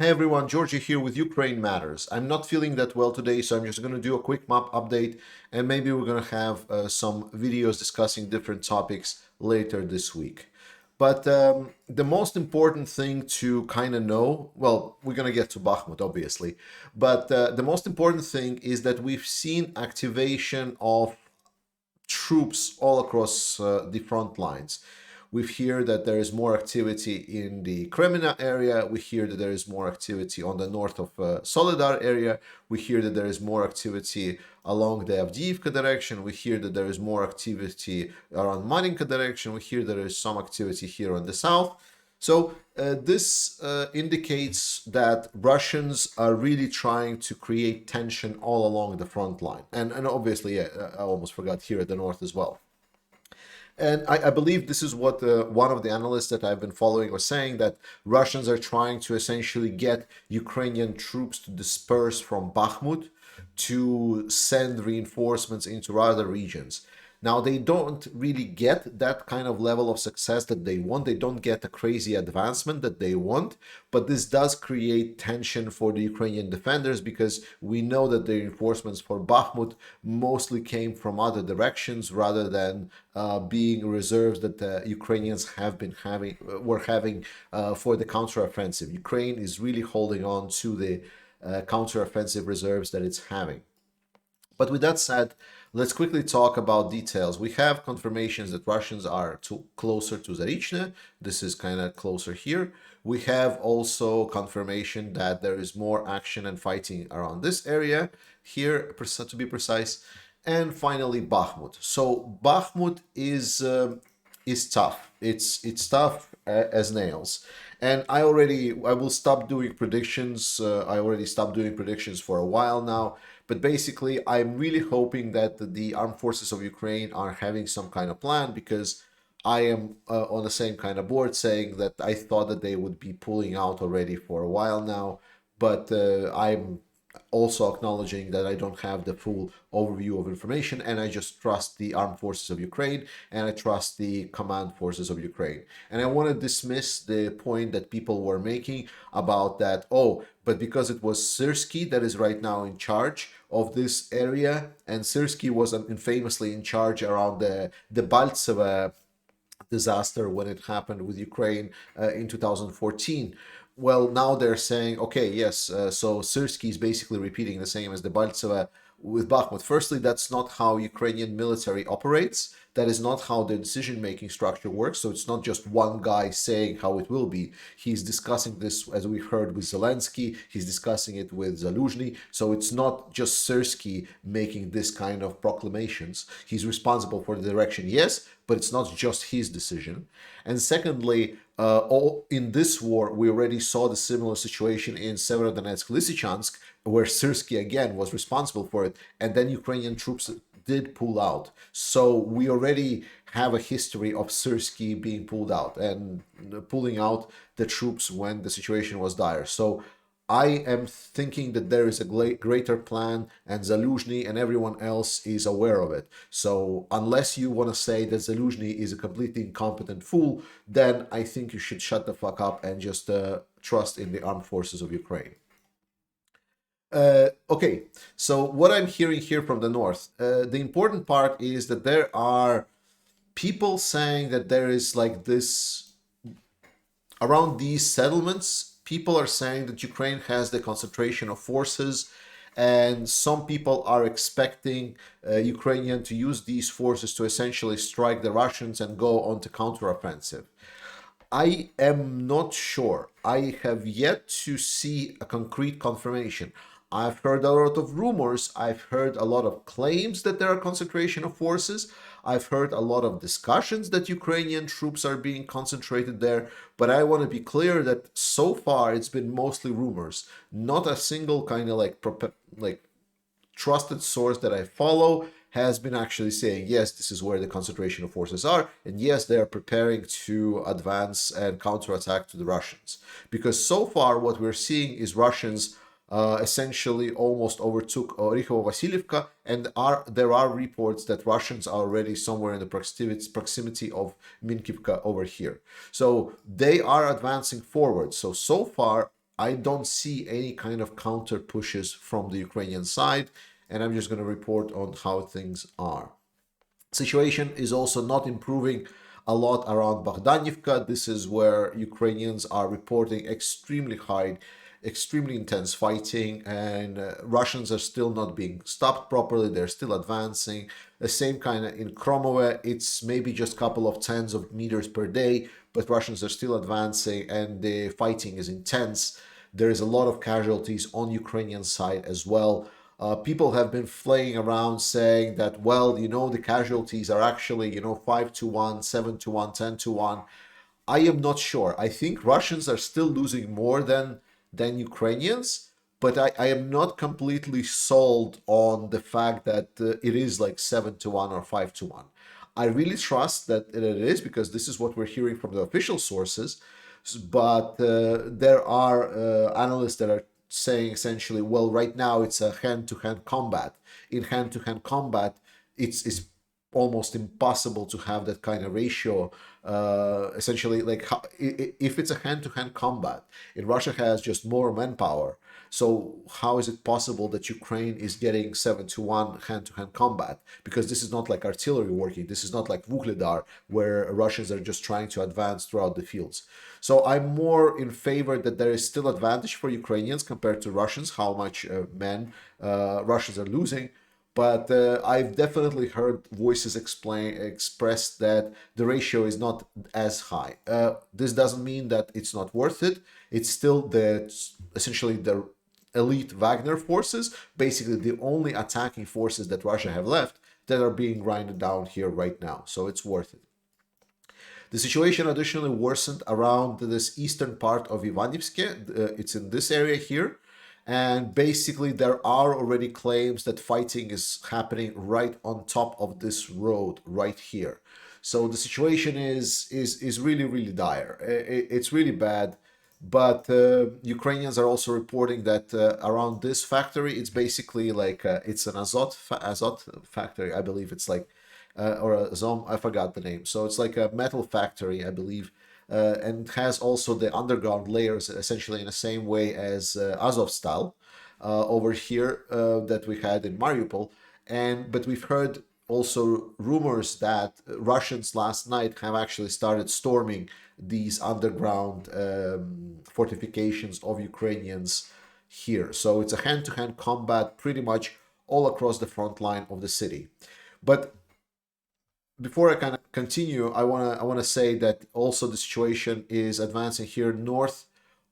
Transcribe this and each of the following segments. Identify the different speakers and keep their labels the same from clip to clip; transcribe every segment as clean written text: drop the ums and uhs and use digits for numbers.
Speaker 1: Hey everyone, Georgia here with Ukraine Matters. I'm not feeling that well today, so I'm just going to do a quick map update and maybe we're going to have some videos discussing different topics later this week. But the most important thing to kind of know, well, we're going to get to Bakhmut, obviously, but the most important thing is that we've seen activation of troops all across the front lines. We hear that there is more activity in the Kremina area. We hear that there is more activity on the north of Soledar area. We hear that there is more activity along the Avdiivka direction. We hear that there is more activity around Marinka direction. We hear there is some activity here on the south. So this indicates that Russians are really trying to create tension all along the front line. And obviously, yeah, I almost forgot here at the north as well. And I believe this is what one of the analysts that I've been following was saying, that Russians are trying to essentially get Ukrainian troops to disperse from Bakhmut to send reinforcements into other regions. Now, they don't really get that kind of level of success that they want. They don't get a crazy advancement that they want, but this does create tension for the Ukrainian defenders because we know that the reinforcements for Bakhmut mostly came from other directions rather than being reserves that the Ukrainians were having for the counteroffensive. Ukraine is really holding on to the counteroffensive reserves that it's having. But with that said, let's quickly talk about details. We have confirmations that Russians are closer to Zarichne. This is kind of closer here. We have also confirmation that there is more action and fighting around this area here, to be precise. And finally, Bakhmut. So Bakhmut is tough. It's tough as nails. And I will stop doing predictions. I already stopped doing predictions for a while now. But basically, I'm really hoping that the armed forces of Ukraine are having some kind of plan, because I am on the same kind of board saying that I thought that they would be pulling out already for a while now. But I'm also acknowledging that I don't have the full overview of information, and I just trust the armed forces of Ukraine and I trust the command forces of Ukraine. And I want to dismiss the point that people were making about that, oh, but because it was Syrskyi that is right now in charge of this area, and Syrskyi was infamously in charge around the Baltseva disaster when it happened with Ukraine in 2014. Well, now they're saying, okay, yes, so Syrskyi is basically repeating the same as the Baltseva with Bakhmut. Firstly, that's not how Ukrainian military operates. That is not how the decision-making structure works. So it's not just one guy saying how it will be. He's discussing this, as we heard, with Zelensky. He's discussing it with Zaluzhny. So it's not just Syrskyi making this kind of proclamations. He's responsible for the direction, yes, but it's not just his decision. And secondly, in this war, we already saw the similar situation in Severodonetsk, Lysychansk, where Syrskyi again was responsible for it, and then Ukrainian troops did pull out. So we already have a history of Syrskyi being pulled out and pulling out the troops when the situation was dire. So I am thinking that there is a greater plan, and Zaluzhny and everyone else is aware of it. So unless you want to say that Zaluzhny is a completely incompetent fool, then I think you should shut the fuck up and just trust in the armed forces of Ukraine. Okay, so what I'm hearing here from the north, the important part is that there are people saying that there is like this around these settlements. People are saying that Ukraine has the concentration of forces, and some people are expecting Ukrainian to use these forces to essentially strike the Russians and go on to counteroffensive. I am not sure. I have yet to see a concrete confirmation. I've heard a lot of rumors. I've heard a lot of claims that there are concentration of forces. I've heard a lot of discussions that Ukrainian troops are being concentrated there. But I want to be clear that so far it's been mostly rumors. Not a single kind of like trusted source that I follow has been actually saying, yes, this is where the concentration of forces are, and yes, they are preparing to advance and counterattack to the Russians. Because so far what we're seeing is Russians essentially almost overtook Orikhovo-Vasilievka, and there are reports that Russians are already somewhere in the proximity of Minkivka over here. So they are advancing forward. So far, I don't see any kind of counter pushes from the Ukrainian side, and I'm just going to report on how things are. Situation is also not improving a lot around Bogdanivka. This is where Ukrainians are reporting extremely high, extremely intense fighting, and Russians are still not being stopped properly. They're still advancing. The same kind of in Kromove, it's maybe just a couple of tens of meters per day, but Russians are still advancing and the fighting is intense. There is a lot of casualties on Ukrainian side as well. People have been flaying around saying that, well, the casualties are actually, 5-1, 7-1, 10-1. I am not sure. I think Russians are still losing more than Ukrainians, but I am not completely sold on the fact that it is like 7-1 or 5-1. I really trust that it is because this is what we're hearing from the official sources. But there are analysts that are saying essentially, well, right now it's a hand-to-hand combat. In hand-to-hand combat, it's almost impossible to have that kind of ratio. Essentially, like if it's a hand-to-hand combat, and Russia has just more manpower, so how is it possible that Ukraine is getting 7-1 hand-to-hand combat? Because this is not like artillery working. This is not like Vuhledar, where Russians are just trying to advance throughout the fields. So I'm more in favor that there is still advantage for Ukrainians compared to Russians, how much men Russians are losing. But I've definitely heard voices express that the ratio is not as high. This doesn't mean that it's not worth it. It's still essentially the elite Wagner forces, basically the only attacking forces that Russia have left that are being grinded down here right now. So it's worth it. The situation additionally worsened around this eastern part of Ivanivske. It's in this area here. And basically, there are already claims that fighting is happening right on top of this road right here. So the situation is really, really dire. It's really bad. But Ukrainians are also reporting that around this factory, it's basically like it's an Azot factory. I believe it's like or a Zom, I forgot the name. So it's like a metal factory, I believe, and has also the underground layers essentially in the same way as Azovstal over here that we had in Mariupol. But we've heard also rumors that Russians last night have actually started storming these underground fortifications of Ukrainians here. So it's a hand-to-hand combat pretty much all across the front line of the city. But before I kind of continue, I wanna say that also the situation is advancing here north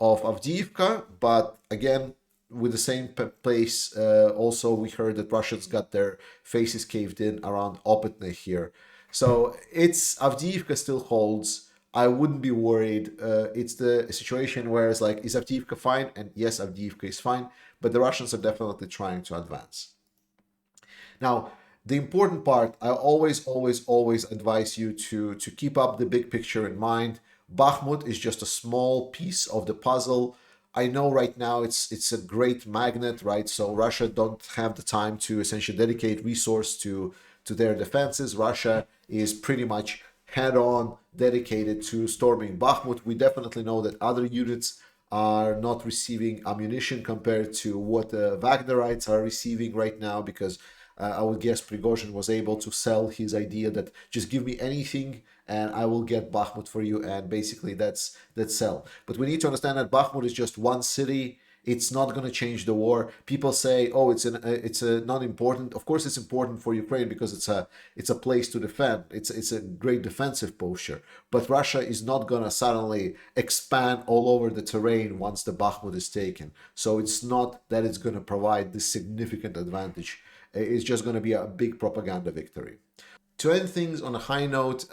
Speaker 1: of Avdiivka, but again with the same pace. Also, we heard that Russians got their faces caved in around Opitne here, so it's Avdiivka still holds. I wouldn't be worried. It's the situation where it's like, is Avdiivka fine? And yes, Avdiivka is fine, but the Russians are definitely trying to advance. Now, the important part, I always advise you to keep up the big picture in mind. Bakhmut is just a small piece of the puzzle. I know right now it's a great magnet, right? So Russia don't have the time to essentially dedicate resource to their defenses. Russia is pretty much head on dedicated to storming Bakhmut. We definitely know that other units are not receiving ammunition compared to what the Wagnerites are receiving right now, because I would guess Prigozhin was able to sell his idea that just give me anything and I will get Bakhmut for you, and basically that's sell. But we need to understand that Bakhmut is just one city. It's not going to change the war. People say, "Oh, it's not important." Of course, it's important for Ukraine because it's a place to defend. It's a great defensive posture. But Russia is not going to suddenly expand all over the terrain once the Bakhmut is taken. So it's not that it's going to provide this significant advantage. It's just going to be a big propaganda victory. To end things on a high note,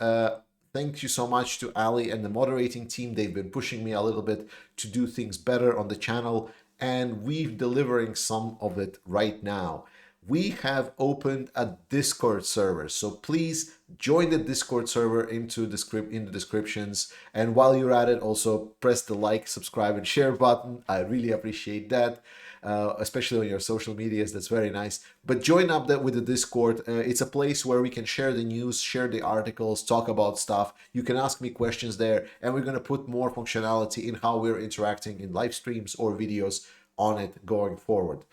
Speaker 1: thank you so much to Ali and the moderating team. They've been pushing me a little bit to do things better on the channel, and we're delivering some of it right now. we have opened a Discord server. So please join the Discord server in the descriptions. And while you're at it, also press the like, subscribe, and share button. I really appreciate that. Especially on your social medias, that's very nice. But join up with the Discord. It's a place where we can share the news, share the articles, talk about stuff. You can ask me questions there, and we're going to put more functionality in how we're interacting in live streams or videos on it going forward.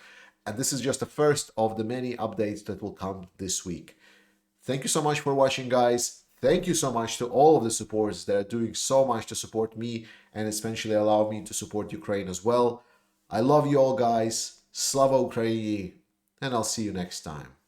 Speaker 1: And this is just the first of the many updates that will come this week. Thank you so much for watching, guys. Thank you so much to all of the supporters that are doing so much to support me and especially allow me to support Ukraine as well. I love you all, guys. Slava Ukraini, and I'll see you next time.